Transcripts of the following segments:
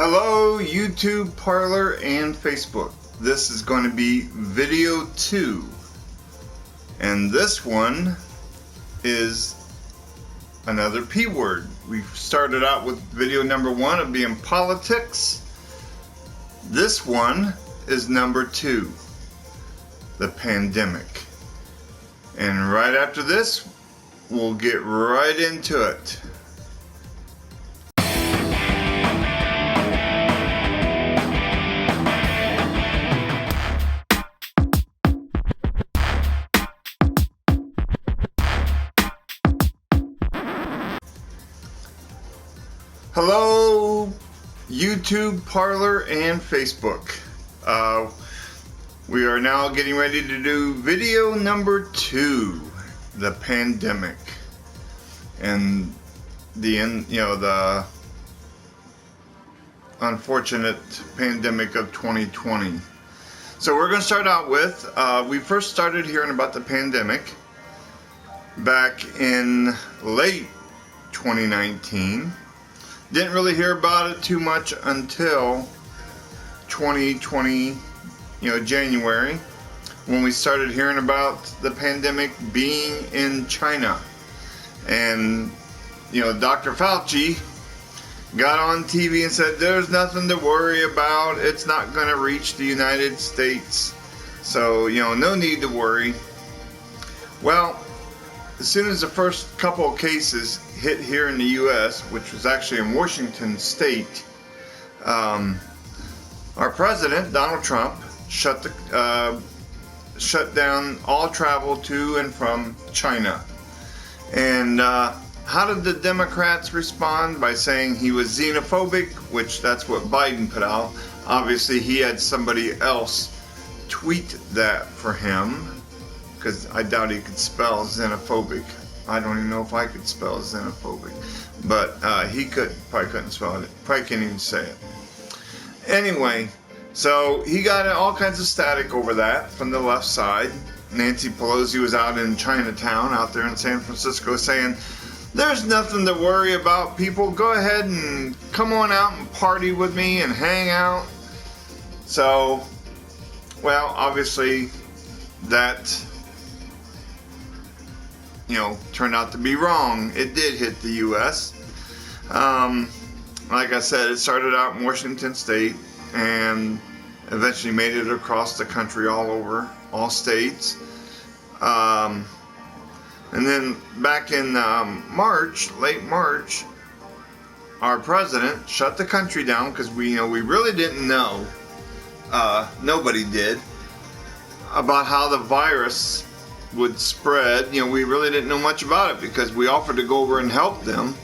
Hello YouTube, Parlor, and Facebook. This is going to be video 2. And this one is another P word. We started out with video number 1 of being politics. This one is number 2, the pandemic. And right after this, we'll get right into it. Hello YouTube, Parlor, and Facebook. We are now getting ready to do video number 2, the pandemic, and the unfortunate pandemic of 2020. So we're going to start out with we first started hearing about the pandemic back in late 2019. Didn't really hear about it too much until 2020, January, when we started hearing about the pandemic being in China. And, Dr. Fauci got on TV and said, there's nothing to worry about. It's not going to reach the United States. So, no need to worry. Well, as soon as the first couple of cases hit here in the U.S., which was actually in Washington State, our president, Donald Trump, shut down all travel to and from China. And how did the Democrats respond? By saying he was xenophobic, which that's what Biden put out. Obviously, he had somebody else tweet that for him, because I doubt he could spell xenophobic. I don't even know if I could spell xenophobic, but he probably couldn't spell it. Probably can't even say it. Anyway, so he got all kinds of static over that from the left side. Nancy Pelosi was out in Chinatown, out there in San Francisco, saying, there's nothing to worry about, people. Go ahead and come on out and party with me and hang out. So, well, obviously that turned out to be wrong. It did hit the U.S. Like I said, it started out in Washington State and eventually made it across the country, all over, all states. And then back in late March, our president shut the country down because we really didn't know, nobody did, about how the virus would spread. We really didn't know much about it because we offered to go over and help them,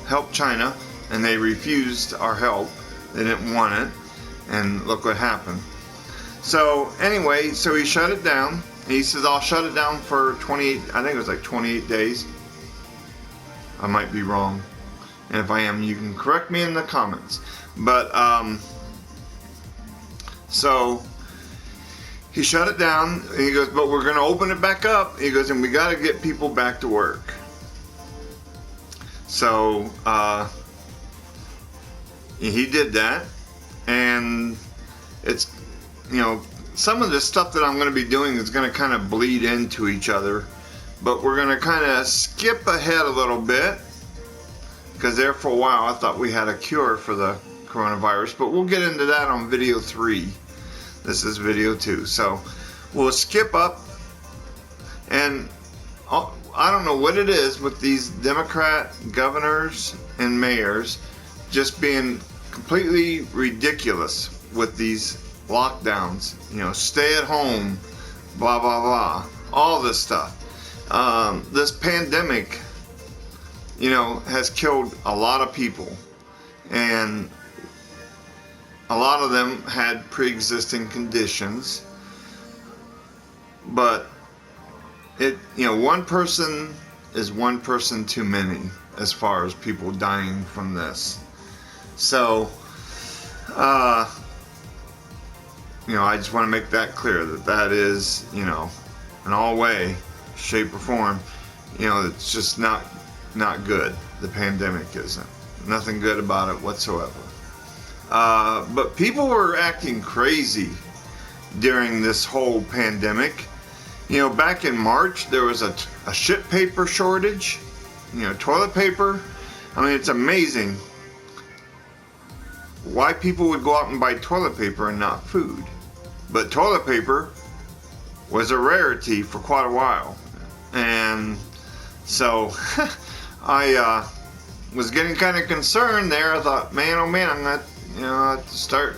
help China, and they refused our help. They didn't want it, and look what happened. So anyway, so he shut it down. He says, I'll shut it down for 28, I think it was like 28 days. I might be wrong, and if I am, you can correct me in the comments. But so he shut it down, and he goes, but we're going to open it back up. He goes, and we got to get people back to work. So he did that, and it's, some of the stuff that I'm going to be doing is going to kind of bleed into each other, but we're going to kind of skip ahead a little bit, because there for a while I thought we had a cure for the coronavirus, but we'll get into that on video 3. This is video 2. So we'll skip up, and I don't know what it is with these Democrat governors and mayors just being completely ridiculous with these lockdowns, stay at home, blah, blah, blah, all this stuff. This pandemic, has killed a lot of people, and a lot of them had pre-existing conditions, but one person is one person too many as far as people dying from this. So, I just want to make that clear that is, in all way, shape, or form, it's just not good. The pandemic isn't. Nothing good about it whatsoever. But people were acting crazy during this whole pandemic. You know, back in March, there was a shit paper shortage. You know, toilet paper. I mean, it's amazing why people would go out and buy toilet paper and not food. But toilet paper was a rarity for quite a while. And so I was getting kind of concerned there. I thought, man, oh man, I'm gonna, have to start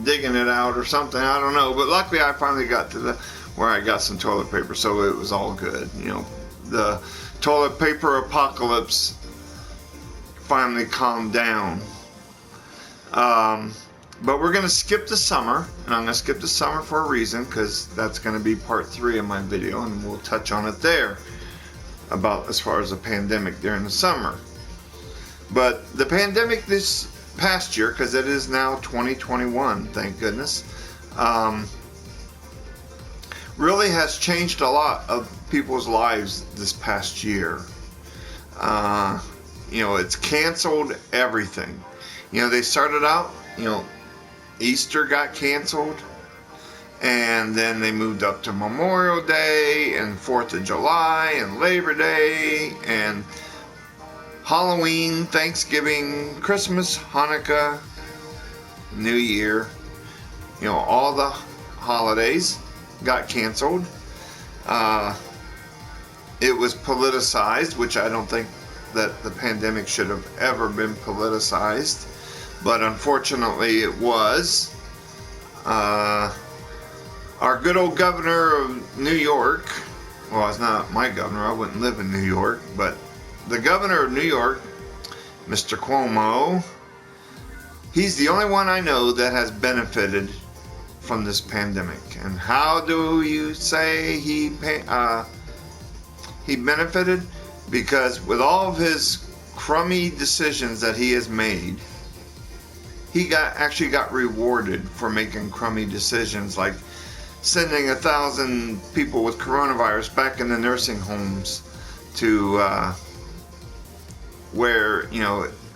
digging it out or something. I don't know. But luckily, I finally got to where I got some toilet paper, so it was all good. You know, the toilet paper apocalypse finally calmed down. But we're going to skip the summer, and I'm going to skip the summer for a reason, because that's going to be part 3 of my video, and we'll touch on it there about as far as the pandemic during the summer. But the pandemic this past year, because it is now 2021, thank goodness, really has changed a lot of people's lives this past year. You know, it's canceled everything. You know, they started out, Easter got canceled, and then they moved up to Memorial Day and 4th of July and Labor Day and Halloween, Thanksgiving, Christmas, Hanukkah, New Year. You know, all the holidays got canceled. It was politicized, which I don't think that the pandemic should have ever been politicized. But unfortunately it was. Our good old governor of New York, well, it's not my governor, I wouldn't live in New York, but the governor of New York, Mr. Cuomo, he's the only one I know that has benefited from this pandemic. And how do you say he benefited? Because with all of his crummy decisions that he has made, he actually got rewarded for making crummy decisions, like sending 1,000 people with coronavirus back in the nursing homes to where,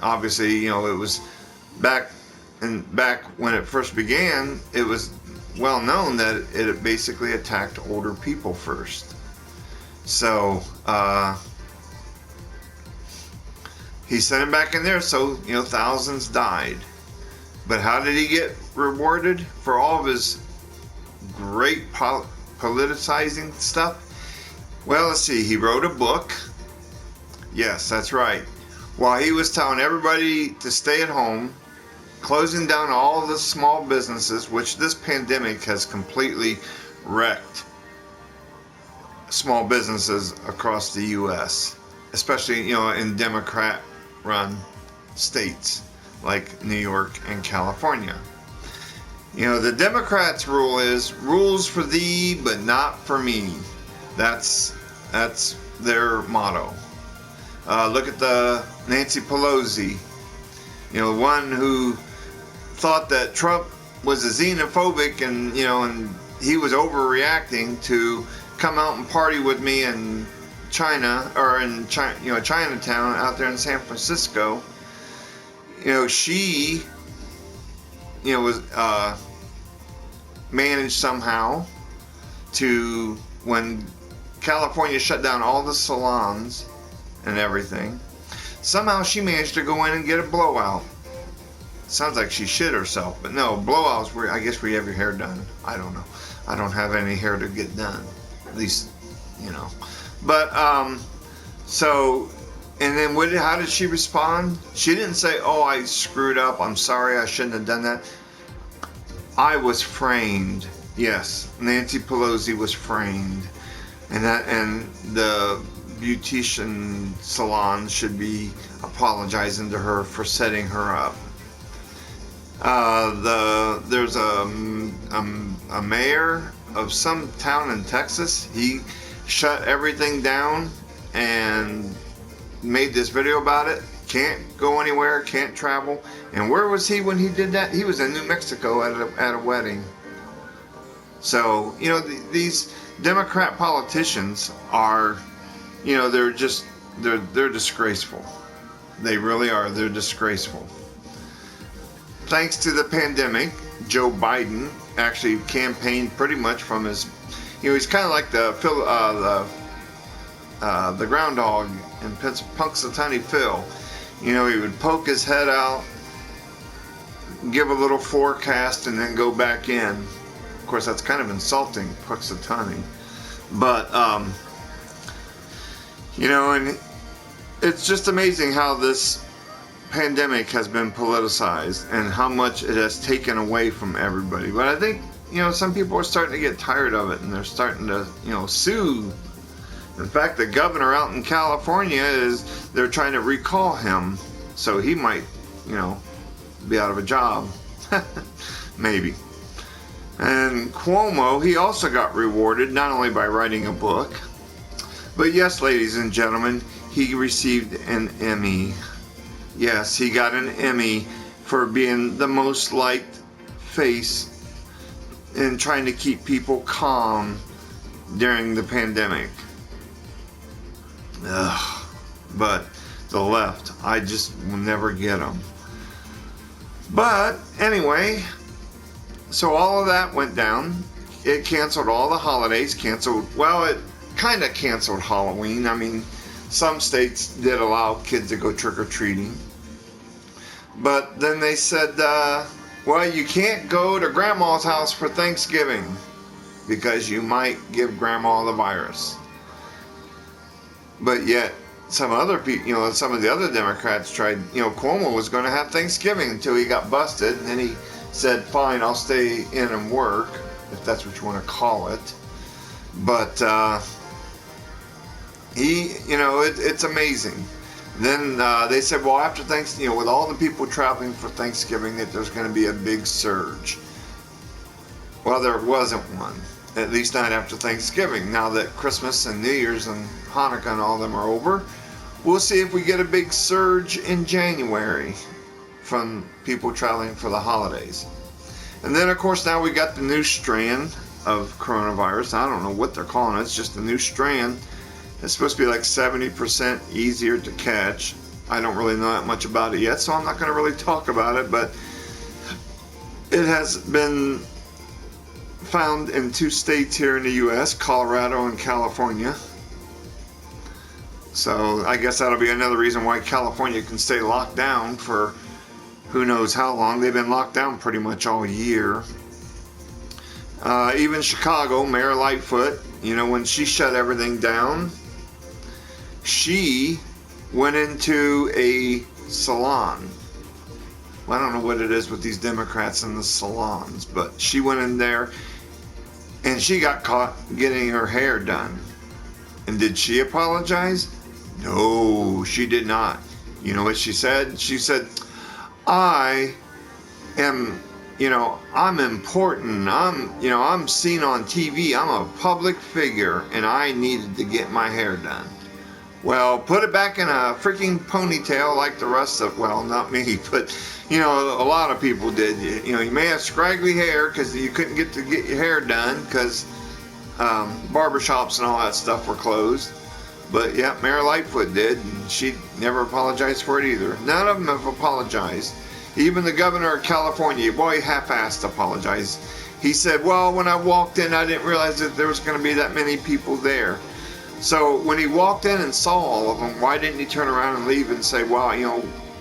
obviously, it was back when it first began, it was well known that it basically attacked older people first. So he sent him back in there, so thousands died. But how did he get rewarded for all of his great politicizing stuff? Well, let's see. He wrote a book. Yes, that's right. While he was telling everybody to stay at home, closing down all the small businesses, which this pandemic has completely wrecked small businesses across the U.S., especially, in Democrat-run states like New York and California. The Democrats' rule is rules for thee, but not for me. That's their motto. Look at the Nancy Pelosi, one who thought that Trump was a xenophobic and he was overreacting to come out and party with me in China, or in Chinatown out there in San Francisco. She was managed somehow to, when California shut down all the salons and everything, somehow she managed to go in and get a blowout. Sounds like she shit herself, but no, blowouts where I guess where you have your hair done. I don't know. I don't have any hair to get done. At least, But so, and then how did she respond? She didn't say, "Oh, I screwed up. I'm sorry. I shouldn't have done that." I was framed. Yes, Nancy Pelosi was framed, and the beautician salon should be apologizing to her for setting her up. There's a mayor of some town in Texas. He shut everything down and made this video about it. Can't go anywhere, can't travel. And where was he when he did that? He was in New Mexico at a wedding. So, these Democrat politicians are, they're disgraceful. They really are. They're disgraceful. Thanks to the pandemic, Joe Biden actually campaigned pretty much from his, he's kind of like the groundhog in Punxsutawney Phil. He would poke his head out, give a little forecast, and then go back in. Of course, that's kind of insulting, Punxsutawney. But, and it's just amazing how this pandemic has been politicized and how much it has taken away from everybody. But I think, some people are starting to get tired of it, and they're starting to, sue. In fact, the governor out in California they're trying to recall him, so he might, be out of a job. Maybe. And Cuomo, he also got rewarded, not only by writing a book, but yes, ladies and gentlemen, he received an Emmy. Yes, he got an Emmy for being the most liked face in trying to keep people calm during the pandemic. Ugh. But the left, I just will never get them. But anyway, so all of that went down. It canceled all the holidays, it kind of canceled Halloween. I mean, some states did allow kids to go trick-or-treating. But then they said, you can't go to Grandma's house for Thanksgiving because you might give Grandma the virus. But yet, some other people, some of the other Democrats tried, Cuomo was going to have Thanksgiving until he got busted, and then he said, fine, I'll stay in and work, if that's what you want to call it. But, it's amazing. Then they said, after Thanksgiving, with all the people traveling for Thanksgiving, that there's going to be a big surge. Well, there wasn't one, at least not after Thanksgiving. Now that Christmas and New Year's and Hanukkah and all of them are over, we'll see if we get a big surge in January from people traveling for the holidays. And then, of course, now we got the new strand of coronavirus. I don't know what they're calling it. It's just a new strand. It's supposed to be like 70% easier to catch. I don't really know that much about it yet, so I'm not going to really talk about it, but it has been found in 2 states here in the U.S., Colorado and California. So I guess that'll be another reason why California can stay locked down for who knows how long. They've been locked down pretty much all year. Even Chicago, Mayor Lightfoot, when she shut everything down, she went into a salon. Well, I don't know what it is with these Democrats in the salons, but she went in there and she got caught getting her hair done. And did she apologize? No, she did not. You know what she said? She said, I am, I'm important. I'm seen on TV. I'm a public figure and I needed to get my hair done. Well, put it back in a freaking ponytail like the rest of, not me, but, a lot of people did. You may have scraggly hair because you couldn't get your hair done because barbershops and all that stuff were closed. But, yeah, Mayor Lightfoot did, and she never apologized for it either. None of them have apologized. Even the governor of California, he half-assed apologized. He said, when I walked in, I didn't realize that there was going to be that many people there. So when he walked in and saw all of them, why didn't he turn around and leave and say,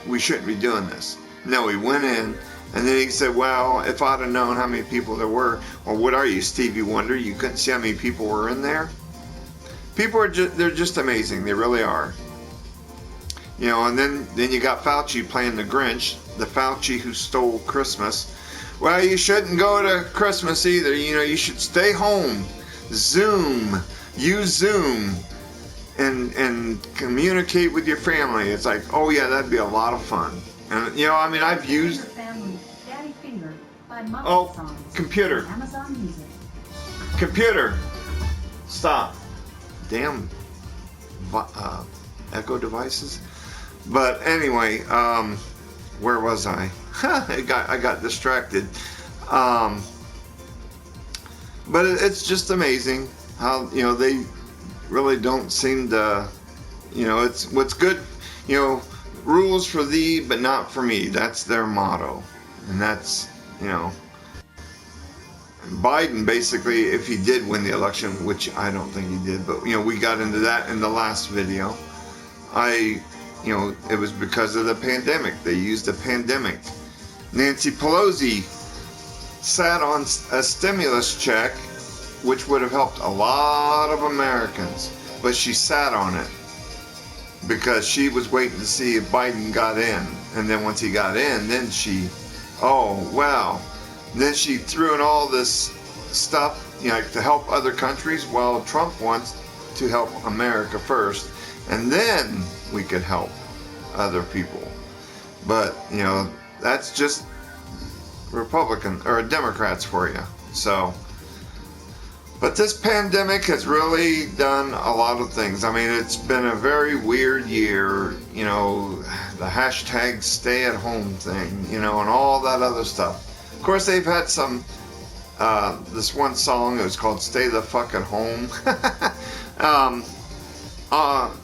we shouldn't be doing this? No, he went in, and then he said, if I'd have known how many people there were, what are you, Stevie Wonder? You couldn't see how many people were in there? People they're just amazing. They really are. And then you got Fauci playing the Grinch, the Fauci who stole Christmas. You shouldn't go to Christmas either. You should stay home. Use Zoom and communicate with your family. It's like, that'd be a lot of fun. And I've used computer. Computer. Stop. Damn echo devices. But anyway, where was I? I got distracted. But it's just amazing how they really don't seem to, it's what's good. rules for thee, but not for me. That's their motto. And that's, you know, Biden basically, if he did win the election, which I don't think he did, but, you know, we got into that in the last video. You know, it was because of the pandemic. They used the pandemic. Nancy Pelosi sat on a stimulus check, which would have helped a lot of Americans, but she sat on it because she was waiting to see if Biden got in. And then once he got in, then she, oh, wow. Then she threw in all this stuff, you know, to help other countries. Well, Trump wants to help America first, and then we could help other people. But, you know, that's just Republican or Democrats for you. So, but this pandemic has really done a lot of things. I mean, it's been a very weird year, you know, the hashtag stay at home thing, you know, and all that other stuff. Of course, they've had some, this one song, it was called Stay the Fuck at Home.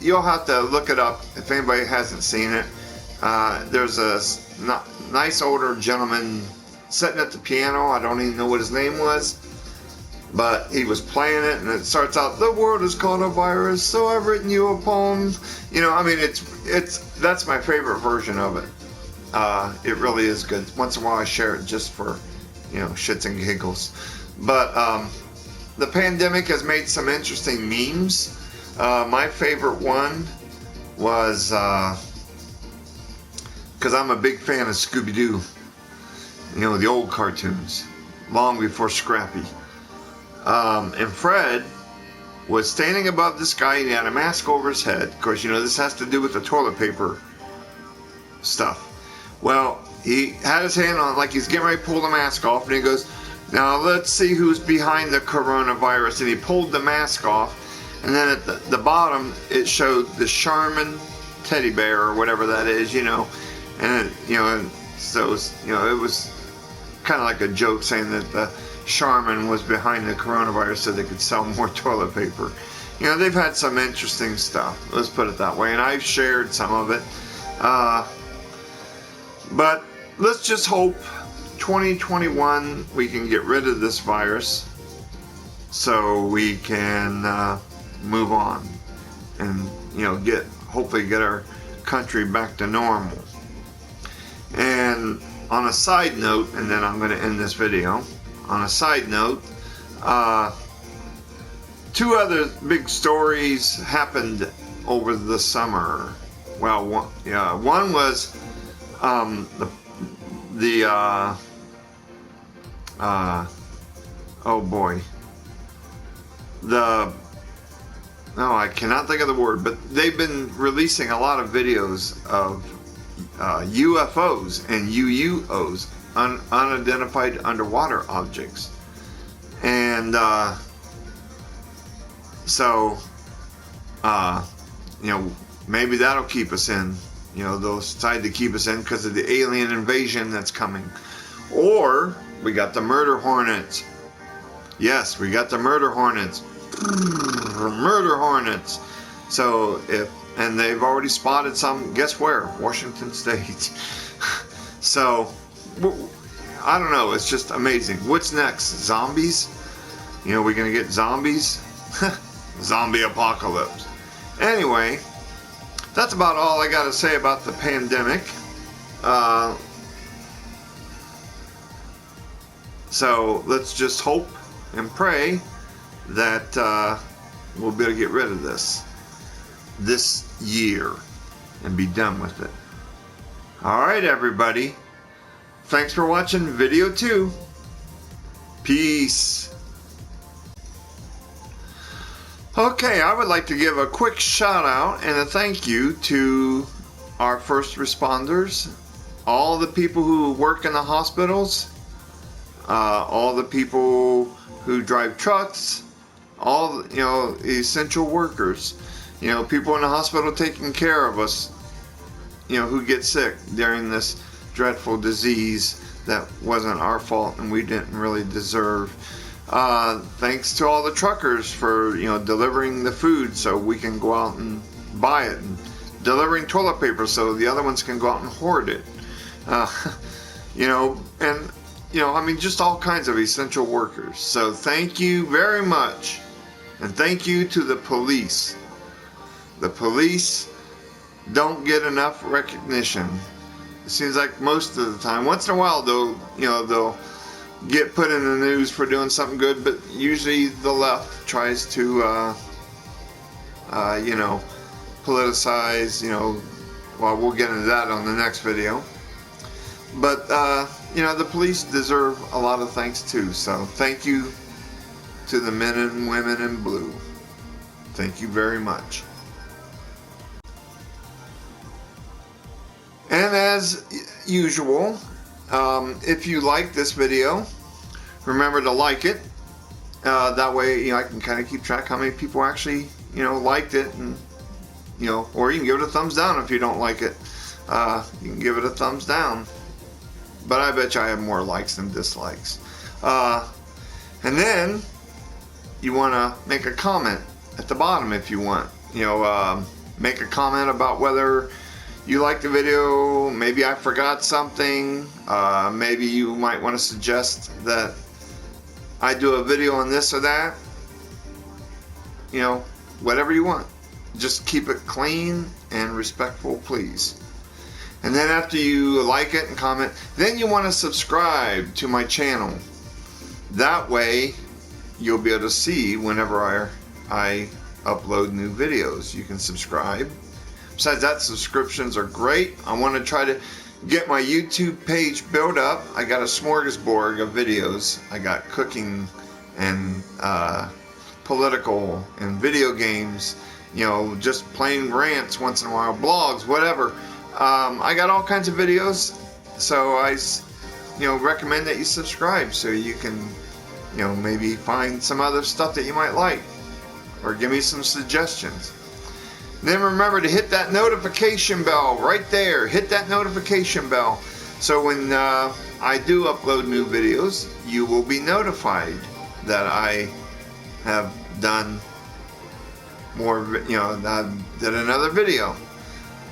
You'll have to look it up if anybody hasn't seen it. There's a nice older gentleman sitting at the piano. I don't even know what his name was, but he was playing it, and it starts out, "The world is called a virus, so I've written you a poem." You know, I mean, that's my favorite version of it. It really is good. Once in a while I share it just for, you know, shits and giggles. But the pandemic has made some interesting memes. My favorite one was, because I'm a big fan of Scooby-Doo, you know, the old cartoons, long before Scrappy. And Fred was standing above this guy, and he had a mask over his head. Of course, you know, this has to do with the toilet paper stuff. Well, he had his hand on, like he's getting ready to pull the mask off, and he goes, "Now let's see who's behind the coronavirus." And he pulled the mask off, and then at the bottom it showed the Charmin teddy bear or whatever that is, you know. And you know, and so you know, it was kind of like a joke saying that the Charmin was behind the coronavirus so they could sell more toilet paper. You know, they've had some interesting stuff. Let's put it that way, and I've shared some of it. But let's just hope 2021 we can get rid of this virus so we can move on and, you know, hopefully get our country back to normal. And on a side note, and then I'm going to end this video, on a side note, two other big stories happened over the summer. Well, one was oh boy, I cannot think of the word, but they've been releasing a lot of videos of UFOs and UUOs, unidentified underwater objects, and so you know, maybe that'll keep us in. You know, they'll decide to keep us in because of the alien invasion that's coming. Or we got the murder hornets. Yes, we got the murder hornets. Murder hornets. So and they've already spotted some, guess where? Washington State. So I don't know, it's just amazing. What's next? Zombies? You know, we're gonna get zombies? Zombie apocalypse. Anyway, that's about all I got to say about the pandemic. So let's just hope and pray that we'll be able to get rid of this year and be done with it. Alright, everybody. Thanks for watching video 2. Peace. Okay, I would like to give a quick shout out and a thank you to our first responders, all the people who work in the hospitals, all the people who drive trucks, all, you know, essential workers, you know, people in the hospital taking care of us, you know, who get sick during this dreadful disease that wasn't our fault and we didn't really deserve. Thanks to all the truckers for, you know, delivering the food so we can go out and buy it and delivering toilet paper so the other ones can go out and hoard it. You know, and you know, I mean, just all kinds of essential workers. So thank you very much, and thank you to the police. The police don't get enough recognition. It seems like most of the time. Once in a while, they'll get put in the news for doing something good, but usually the left tries to, you know, politicize. You know, well, we'll get into that on the next video. But you know, the police deserve a lot of thanks too. So thank you to the men and women in blue. Thank you very much. And as usual, if you like this video, remember to like it. That way, you know, I can kind of keep track how many people actually, you know, liked it, and you know, or you can give it a thumbs down if you don't like it. You can give it a thumbs down. But I bet you I have more likes than dislikes. And then you want to make a comment at the bottom if you want. You know, make a comment about whether you like the video, maybe I forgot something, maybe you might want to suggest that I do a video on this or that. You know, whatever you want. Just keep it clean and respectful, please. And then after you like it and comment, then you want to subscribe to my channel. That way you'll be able to see whenever I upload new videos. You can subscribe. Besides that, subscriptions are great. I want to try to get my YouTube page built up. I got a smorgasbord of videos. I got cooking and political and video games, you know, just plain rants once in a while, blogs, whatever. I got all kinds of videos, so I, you know, recommend that you subscribe so you can, you know, maybe find some other stuff that you might like, or give me some suggestions. Then remember to hit that notification bell right there. Hit that notification bell so when I do upload new videos, you will be notified that I have done more, you know, did another video.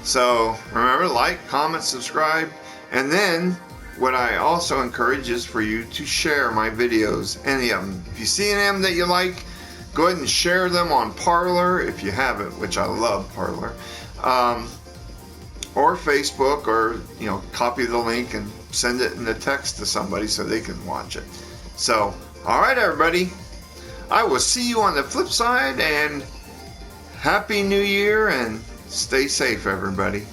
So remember, like, comment, subscribe, and then what I also encourage is for you to share my videos, any of them. If you see any of them that you like, go ahead and share them on Parler if you have it, which I love Parler, or Facebook, or you know, copy the link and send it in the text to somebody so they can watch it. So, all right, everybody, I will see you on the flip side, and Happy New Year, and stay safe, everybody.